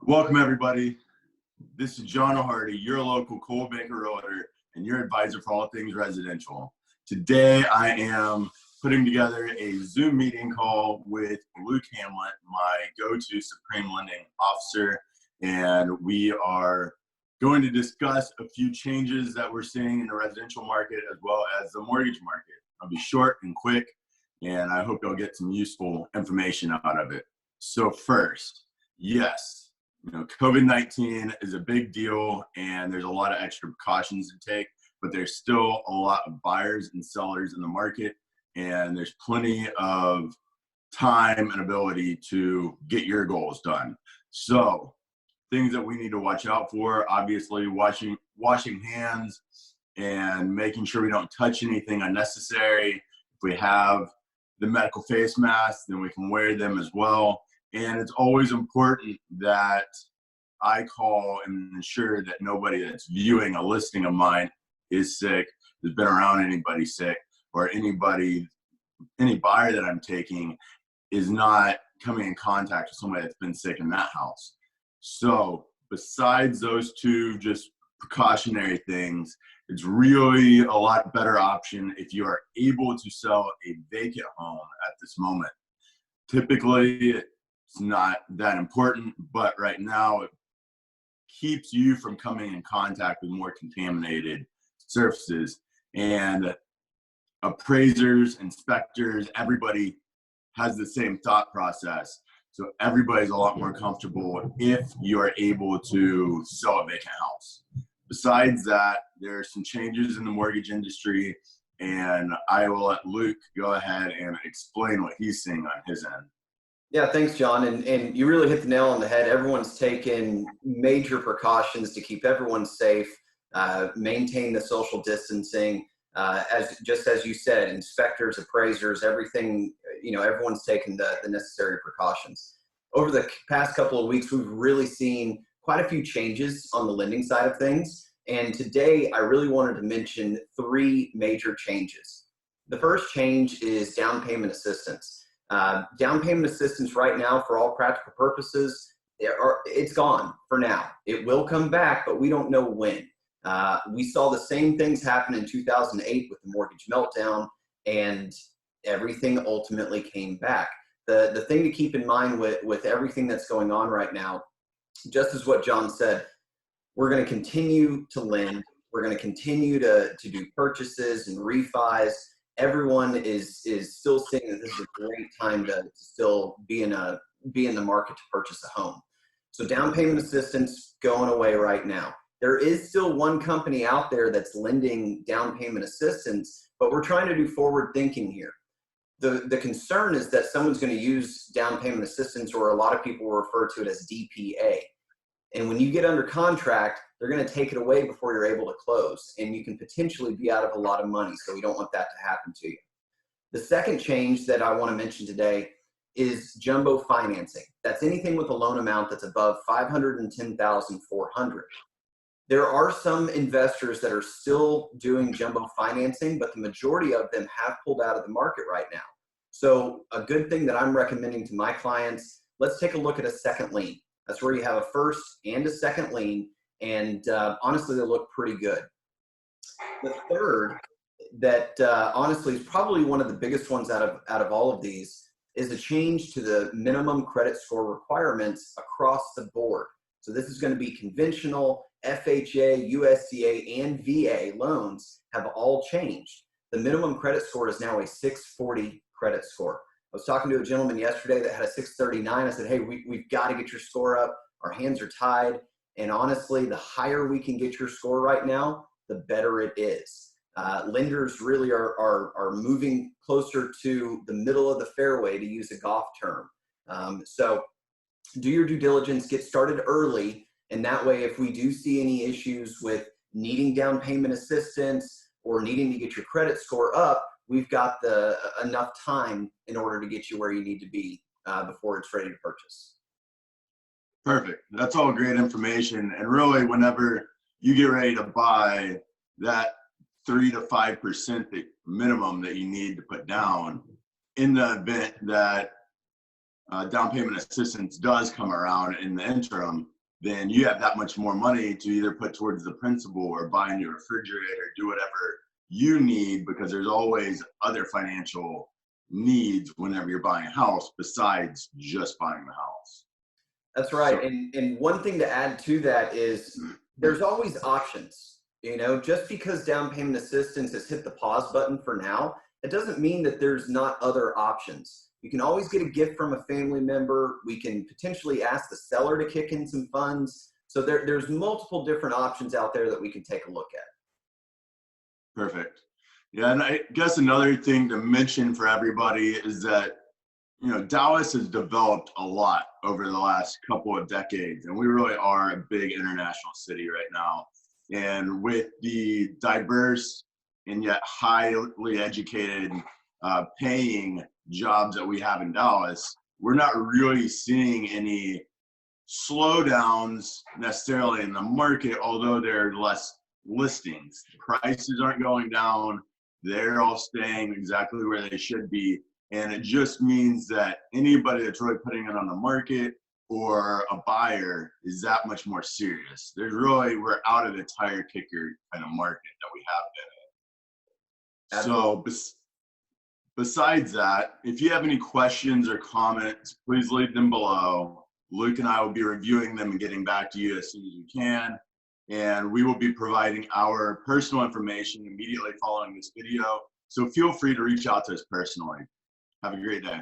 Welcome, everybody. This is John O'Hardy, your local Coldwell Banker Realtor and your advisor for all things residential. Today, I am putting together a Zoom meeting call with Luke Hamlet, my go-to Supreme Lending Officer, and we are going to discuss a few changes that we're seeing in the residential market as well as the mortgage market. I'll be short and quick, and I hope you'll get some useful information out of it. So first, yes, COVID-19 is a big deal and there's a lot of extra precautions to take, but there's still a lot of buyers and sellers in the market, and there's plenty of time and ability to get your goals done. So things that we need to watch out for, obviously washing hands and making sure we don't touch anything unnecessary. If we have the medical face masks, then we can wear them as well. And it's always important that I call and ensure that nobody that's viewing a listing of mine is sick, has been around anybody sick, or any buyer that I'm taking is not coming in contact with somebody that's been sick in that house. So besides those two just precautionary things, it's really a lot better option if you are able to sell a vacant home at this moment. Typically, it's not that important, but right now it keeps you from coming in contact with more contaminated surfaces. And appraisers, inspectors, everybody has the same thought process. So everybody's a lot more comfortable if you are able to sell a vacant house. Besides that, there are some changes in the mortgage industry, and I will let Luke go ahead and explain what he's seeing on his end. Yeah, thanks, John. And you really hit the nail on the head. Everyone's taken major precautions to keep everyone safe, maintain the social distancing. Just as you said, inspectors, appraisers, everything, everyone's taken the necessary precautions. Over the past couple of weeks, we've really seen quite a few changes on the lending side of things. And today, I really wanted to mention three major changes. The first change is down payment assistance. Down payment assistance right now, for all practical purposes, it's gone for now. It will come back, but we don't know when. We saw the same things happen in 2008 with the mortgage meltdown, and everything ultimately came back. The thing to keep in mind with everything that's going on right now, just as what John said, we're going to continue to lend. We're going to continue to do purchases and refis. Everyone is still saying that this is a great time to still be in the market to purchase a home. So down payment assistance going away right now. There is still one company out there that's lending down payment assistance, but we're trying to do forward thinking here. The concern is that someone's going to use down payment assistance, or a lot of people refer to it as DPA. And when you get under contract, they're going to take it away before you're able to close, and you can potentially be out of a lot of money. So we don't want that to happen to you. The second change that I want to mention today is jumbo financing. That's anything with a loan amount that's above $510,400. There are some investors that are still doing jumbo financing, but the majority of them have pulled out of the market right now. So a good thing that I'm recommending to my clients, let's take a look at a second lien. That's where you have a first and a second lien, and honestly, they look pretty good. The third that honestly is probably one of the biggest ones out of all of these is a change to the minimum credit score requirements across the board. So this is going to be conventional, FHA, USDA, and VA loans have all changed. The minimum credit score is now a 640 credit score. I was talking to a gentleman yesterday that had a 639. I said, hey, we've got to get your score up. Our hands are tied. And honestly, the higher we can get your score right now, the better it is. Lenders really are moving closer to the middle of the fairway, to use a golf term. So do your due diligence, get started early. And that way, if we do see any issues with needing down payment assistance or needing to get your credit score up, we've got enough time in order to get you where you need to be before it's ready to purchase. Perfect. That's all great information. And really, whenever you get ready to buy, that 3 to 5% minimum that you need to put down, in the event that down payment assistance does come around in the interim, then you have that much more money to either put towards the principal or buy a new refrigerator, do whatever you need, because there's always other financial needs whenever you're buying a house besides just buying the house. That's right. So, And one thing to add to that is there's always options. You know, just because down payment assistance has hit the pause button for now, it doesn't mean that there's not other options. You can always get a gift from a family member. We can potentially ask the seller to kick in some funds. So there's multiple different options out there that we can take a look at. perfect. Yeah, and I guess another thing to mention for everybody is that, you know, Dallas has developed a lot over the last couple of decades, and we really are a big international city right now. And with the diverse and yet highly educated paying jobs that we have in Dallas, we're not really seeing any slowdowns necessarily in the market, although there are less listings. Prices aren't going down. They're all staying exactly where they should be. And it just means that anybody that's really putting it on the market or a buyer is that much more serious. We're out of the tire kicker kind of market that we have been in. So besides that, if you have any questions or comments, please leave them below. Luke and I will be reviewing them and getting back to you as soon as we can. And we will be providing our personal information immediately following this video. So feel free to reach out to us personally. Have a great day.